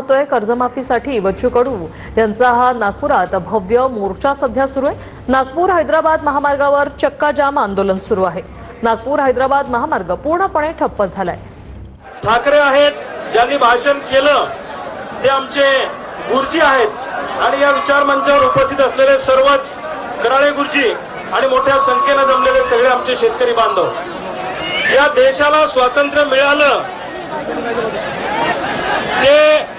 पाहतोय कर्जमाफीसाठी बच्चू कडू यांचा हा नागपुरात भव्य मोर्चा सध्या सुरू आहे। नागपूर हैदराबाद महामार्गावर चक्का जाम आंदोलन सुरू आहे। नागपूर हैदराबाद महामार्ग पूर्णपणे ठप्प झालाय। ठाकरे आहेत ज्यांनी भाषण केलं ते आमचे गुरुजी आहेत आणि या विचार मंचावर उपस्थित असलेले सर्वच कराळे गुरुजी आणि मोठ्या संख्येने जमलेले सगळे आमचे शेतकरी बांधव। या देशाला स्वातंत्र्य मिळालं ते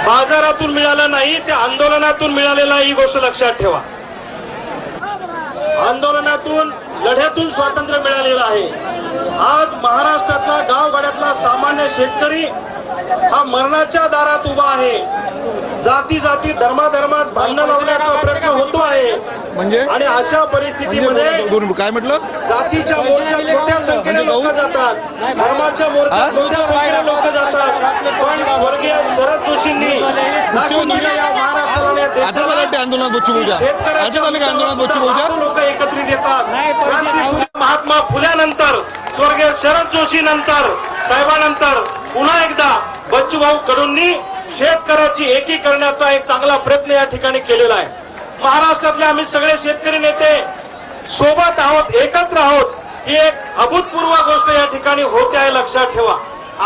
बाजारातून मिळालं नाही, ते आंदोलनातून मिळालेलं ही गोष्ट लक्षात ठेवा। आंदोलनातून लढ्यातून स्वातंत्र्य मिळालेलं आहे। आज महाराष्ट्रातला गावगाड्यातला सामान्य शेतकरी हा मरणाच्या दारात उभा आहे। जाती जाती धर्माधर्मात भांडण लावण्याचा प्रयत्न होतो आहे म्हणजे आणि अशा परिस्थितीमध्ये काय म्हटलं, जातीच्या मोर्चात मोठ्या संख्येने लोक जातात, धर्माच्या मोर्चात मोठ्या संख्येने लोक जातात, पण स्वर्गीय शरद जोशींनी लोक एकत्रित येतात। क्रांतीसूर्य महात्मा फुल्यानंतर स्वर्गीय शरद जोशी नंतर साहेबांनंतर पुन्हा एकदा बच्चूभाऊ कडूंनी शेतकऱ्याची एकी करण्याचा एक चांगला प्रयत्न या ठिकाणी केलेला आहे। महाराष्ट्रातले आम्ही सगळे शेतकरी नेते सोबत आहोत, एकत्र आहोत। ही एक अभूतपूर्व गोष्ट या ठिकाणी होते आहे, लक्षात ठेवा।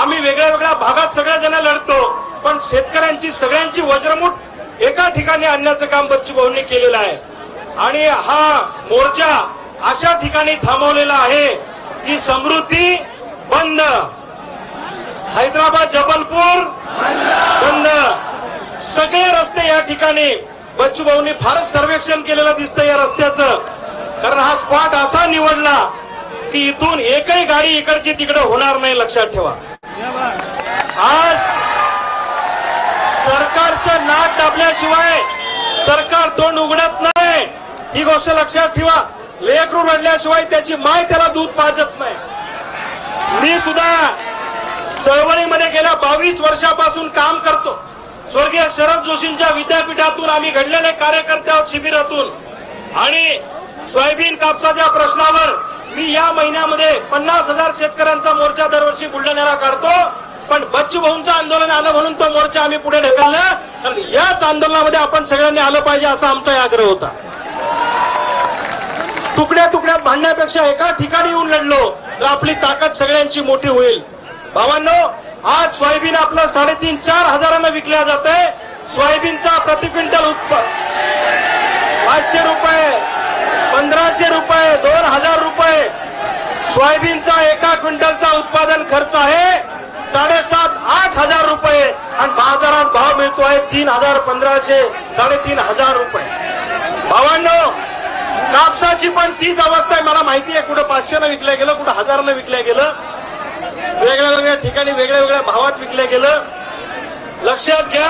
आम्ही वेगळ्या वेगळ्या भागात सगळेजण लढतो, पण शेतकऱ्यांची सगळ्यांची वज्रमुठ एका ठिकाणी आणण्याचं काम बच्चूभाऊंनी केलेलं आहे। आणि हा मोर्चा अशा ठिकाणी थांबवलेला आहे की समृद्धी बंद, हैदराबाद जबलपूर बंद, सगळे रस्ते या ठिकाणी बच्चूभाऊंनी फारच सर्वेक्षण केलेलं दिसतं या रस्त्याचं। कारण हा स्पॉट असा निवडला की इथून एकही गाडी इकडची तिकडे होणार नाही, लक्षात ठेवा। आज सरकारचं नाक दाबल्याशिवाय सरकार तोंड उघडत नाही, ही गोष्ट लक्षात ठेवा। लेकरू रडल्याशिवाय त्याची माय त्याला दूध पाजत नाही। मी सुद्धा चळवळीमध्ये गेल्या 22 वर्षापासून काम करतो। स्वर्गीय शरद जोशींच्या विद्यापीठातून आम्ही घडलेले कार्यकर्ते आहोत, शिबिरातून। आणि सोयाबीन कापसाच्या प्रश्नावर मी या महिन्यामध्ये 50,000 शेतकऱ्यांचा मोर्चा दरवर्षी बुलढाण्याला काढतो, पण बच्चूभाऊंचं आंदोलन आलं म्हणून तो मोर्चा आम्ही पुढे ढकलला, कारण याच आंदोलनामध्ये आपण सगळ्यांनी आलं पाहिजे असा आमचा आग्रह होता। तुकड्या तुकड्यात भांडण्यापेक्षा एका ठिकाणी येऊन लढलो तर आपली ताकद सगळ्यांची मोठी होईल। भावांनो, आज सोयाबीन आपलं 3,500-4 हजारांना विकल्या जाते। सोयाबीनचा प्रति क्विंटल 500 रुपये, 1500 रुपये, 2000 रुपये सोयाबीनचा एका क्विंटलचा उत्पादन खर्च आहे 7,500-8 हजार रुपये आणि बाजारात भाव मिळतो आहे 3,000, 1,500, 3,500 रुपये। भावांनो, कापसाची पण तीच अवस्था आहे। मला माहिती आहे कुठं 500 विकल्या गेलं, कुठं 1000 विकल्या गेलं, वेगळ्या वेगळ्या ठिकाणी वेगळ्या वेगळ्या भावात विकल्या गेलं। लक्षात घ्या,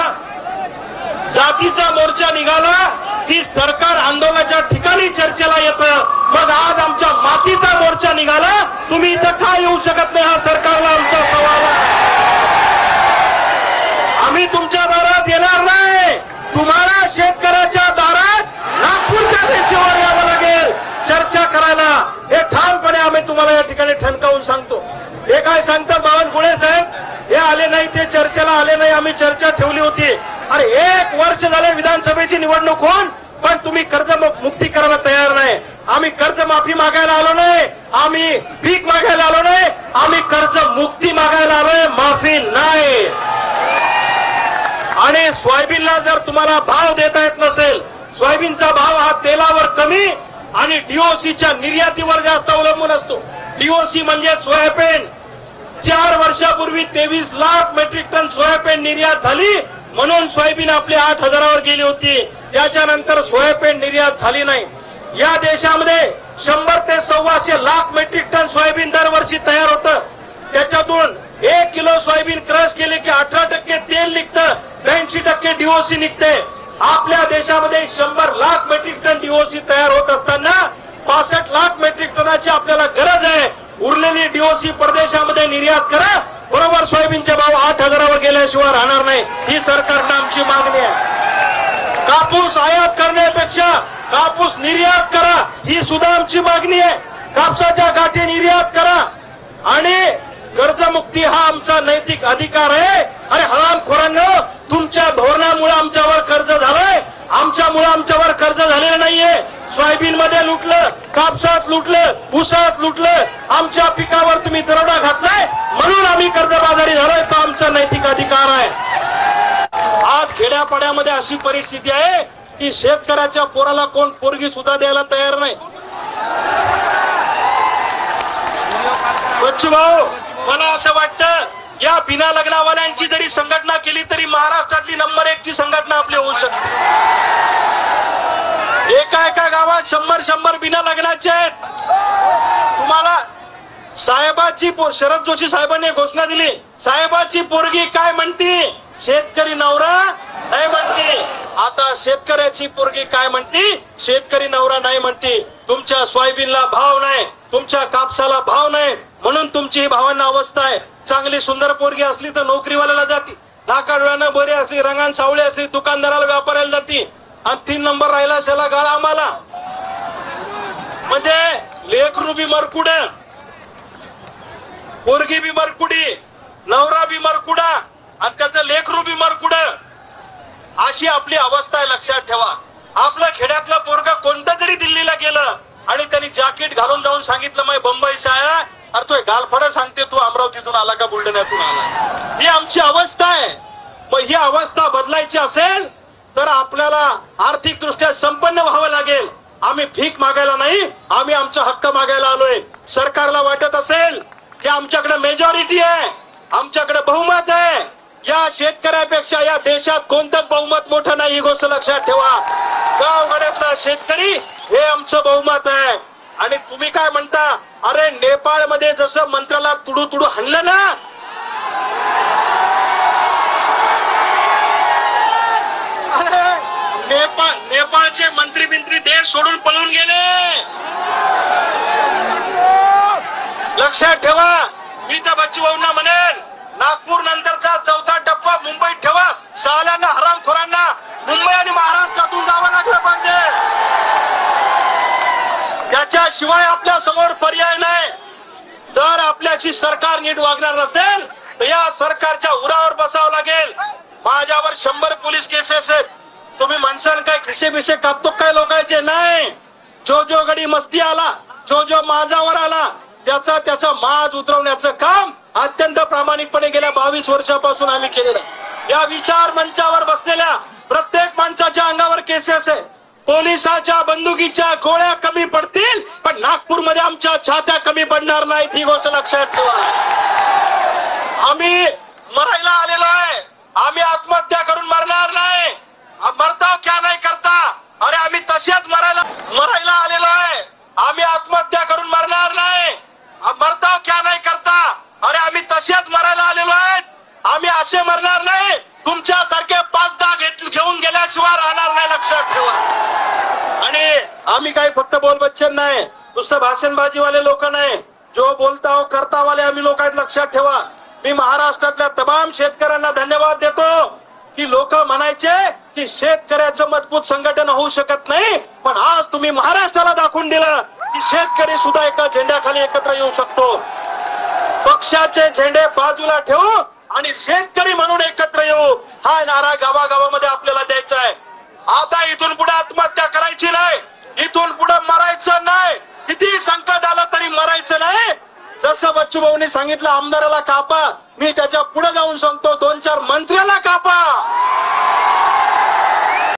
जातीचा मोर्चा निघाला की सरकार आंदोलनाच्या ठिकाणी चर्चेला येतं। मग आज आमच्या मातीचा मोर्चा निघाला, तुम्ही इथं का येऊ शकत नाही हा सरकारला आमचा सवाल आहे। आम्ही तुमच्या दारात येणार नाही, तुम्हाला शेतकऱ्याच्या दारात नागपूरच्या देशीवर यावं लागेल चर्चा करायला। हे ठामपणे आम्ही तुम्हाला या ठिकाणी ठणकावून सांगतो। हे काय सांगतात बावनकुळे साहेब, हे आले नाही, ते चर्चेला आले नाही, आम्ही चर्चा ठेवली होती। अरे 1 वर्ष झाले विधानसभेची निवडणूक होऊन, पण तुम्ही कर्ज मुक्ती करायला तयार नाही। आम्ही कर्ज माफी मागायला आलो नाही, आम्ही भीक मागायला आलो नाही, आम्ही कर्ज मुक्ती मागायला आलोय, माफी नाही। आणि सोयाबीनला जर तुम्हाला भाव देता येत नसेल, सोयाबीनचा भाव हा तेलावर कमी आणि डीओसीच्या निर्यातीवर जास्त अवलंबून असतो। डीओसी म्हणजे सोयाबीन। 4 वर्षापूर्वी 23 लाख मेट्रिक टन सोयाबीन निर्यात झाली, म्हणून सोयाबीन आपली 8 हजारावर गेली होती। त्याच्यानंतर सोयाबीन निर्यात झाली नाही। या देशामध्ये 100 ते 125 लाख मेट्रिक टन सोयाबीन दरवर्षी तयार होतं। त्याच्यातून 1 किलो सोयाबीन क्रश केले की 18% तेल निघतं, 82% डीओसी निघते। आपल्या देशामध्ये 100 लाख मेट्रिक टन डीओसी तयार होत असताना 65 लाख मेट्रिक टनाची आपल्याला गरज आहे। उरलेली डीओसी परदेशामध्ये निर्यात करा, बरोबर सोयाबीनचे भाव 8 हजारावर गेल्याशिवाय राहणार नाही, ही सरकारनं आमची मागणी आहे। कापूस आयात करण्यापेक्षा कापूस निर्यात करा, ही सुद्धा आमची मागणी आहे। कापसाच्या गाठी निर्यात करा आणि कर्जमुक्ती हा आमचा नैतिक अधिकार आहे अरे हरामखोरांनो, तुमच्या धोरणामुळे आमच्यावर कर्ज झालंय, आमच्यावर कर्ज झालेलं नाहीये. सोयाबीन मध्ये लुटलं, कापसात लुटलं, ऊसात लुटलं, आमच्या पिकावर तुम्ही दरोडा घातलाय म्हणून आम्ही कर्जबाजारी झालोय. तो आमचा नैतिक अधिकार आहे. आज खेड्यापाड्यामध्ये अशी परिस्थिती आहे की शेतकऱ्याच्या पोराला कोण पोरगी सुद्धा द्यायला तयार नाही. बच्चू भाऊ, मला असं वाटतं या बिना लग्नावाल्यांची जरी संघटना केली तरी महाराष्ट्रातली नंबर 1 ची संघटना आपली होऊ शकते. एका गावात 100 बिना लग्नाचे आहेत. तुम्हाला साहेबाची शरद जोशी साहेबांनी घोषणा दिली, साहेबाची पोरगी काय म्हणती, शेतकरी नवरा नाही म्हणती. आता शेतकऱ्याची पोरगी काय म्हणती, शेतकरी नवरा नाही म्हणती. तुमच्या सोयाबीनला भाव नाही, तुमच्या कापसाला भाव नाही, म्हणून तुमची ही भावांना अवस्था आहे. चांगली सुंदर पोरगी असली तर नोकरीवाल्याला जाती, नाकाडोळ्यानं बरी असली, रंगान सावळी असली, दुकानदाराला व्यापाराला जाती, आणि 3 नंबर राहिला त्याला गाळा आम्हाला. म्हणजे लेकरू बी मरकुड, पोरगी बी मरकुडी, नवरा बी मरकुडा आणि त्याचं लेकरू बी मरकुड. अशी आपली अवस्था आहे. लक्षात ठेवा. आपलं खेड्यातलं पोरगा कोणतं जरी दिल्लीला गेलं आणि त्यांनी जॅकेट घालून जाऊन सांगितलं मैं बंबई से आया, अरे तो गालफड सांगते तू अमरावतीतून आला का बुलढाण्यातून आला. ही आमची अवस्था आहे. मग ही अवस्था बदलायची असेल तर आपल्याला आर्थिक दृष्ट्या संपन्न व्हावं लागेल. आम्ही भीक मागायला नाही, आम्ही आमचा हक्क मागायला आलोय. सरकारला वाटत असेल की आमच्याकडे मेजॉरिटी आहे, आमच्याकडे बहुमत आहे, या शेतकऱ्यापेक्षा या देशात कोणतंच बहुमत मोठं नाही. ही गोष्ट लक्षात ठेवा. गावगाड्यातला शेतकरी हे आमचं बहुमत आहे. आणि तुम्ही काय म्हणता, अरे नेपाळमध्ये जसं मंत्र्याला तुडू तुडू हाणलं ना, अरे नेपाळचे मंत्री देश सोडून पळून गेले. लक्षात ठेवा. मी तर बच्चू भाऊंना म्हणेल, नागपूर नंतरचा 4था टप्पा मुंबईत ठेवा. साल्यांना हरामखोरांना मुंबई आणि महाराष्ट्रातून जावं लागलं पाहिजे. त्याच्याशिवाय आपल्या समोर पर्याय नाही. जर आपल्याशी सरकार नीट वागणार नसेल तर या सरकारच्या उरावर बसावं लागेल. माझ्यावर 100 पोलीस केसेस आहेत. तुम्ही म्हणसान काय खिसे बिसे कापतो काय लोकांचे? नाही. जो गडी मस्ती आला, जो माझावर आला, त्याचा माज उतरवण्याचं काम अत्यंत प्रामाणिकपणे गेल्या 22 वर्षापासून आम्ही केलेलं. या विचार मंचावर बसलेल्या प्रत्येक माणसाच्या अंगावर केसेस आहे. पोलिसाच्या बंदुकीच्या गोळ्या कमी पडतील पण नागपूरमध्ये आमच्या छात्या कमी पडणार नाहीत. ही गोष्ट लक्षात ठेवा. आम्ही मरायला आलेलो आहे. आम्ही आत्महत्या करून मरणार नाही. मरता क्या नाही करता, अरे आम्ही तशाच मरायला आलेलो आहे. आम्ही आत्महत्या करून मरणार नाही. मरता क्या नाही करता, अरे आम्ही तशाच मरायला आलेलो आहेत. आम्ही असे मरणार नाही. तुमच्यासारखे 5-10 घेऊन गेल्याशिवाय राहणार नाही. लक्षात ठेवा. आणि आम्ही काही फक्त बोलबच्चन नाही, नुसतं भाषणबाजीवाले लोक नाही. जो बोलता हो करता वाले आम्ही लोक आहेत. लक्षात ठेवा. मी महाराष्ट्रातल्या तमाम शेतकऱ्यांना धन्यवाद देतो की लोक म्हणायचे की शेतकऱ्याचं मजबूत संघटन होऊ शकत नाही, पण आज तुम्ही महाराष्ट्राला दाखवून दिलं की शेतकरी सुद्धा एका झेंड्याखाली एकत्र येऊ शकतो. पक्षाचे झेंडे बाजूला ठेवू आणि शेतकरी म्हणून एकत्र येऊ, हा नारा गावागावामध्ये आपल्याला द्यायचा आहे. आता इथून पुढे आत्महत्या करायची नाही, इथून पुढे मरायचं नाही. किती संकट आलं तरी मरायचं नाही. जसं बच्चू भाऊनी सांगितलं आमदाराला कापा, मी त्याच्या पुढे जाऊन सांगतो 2-4 मंत्र्याला कापा.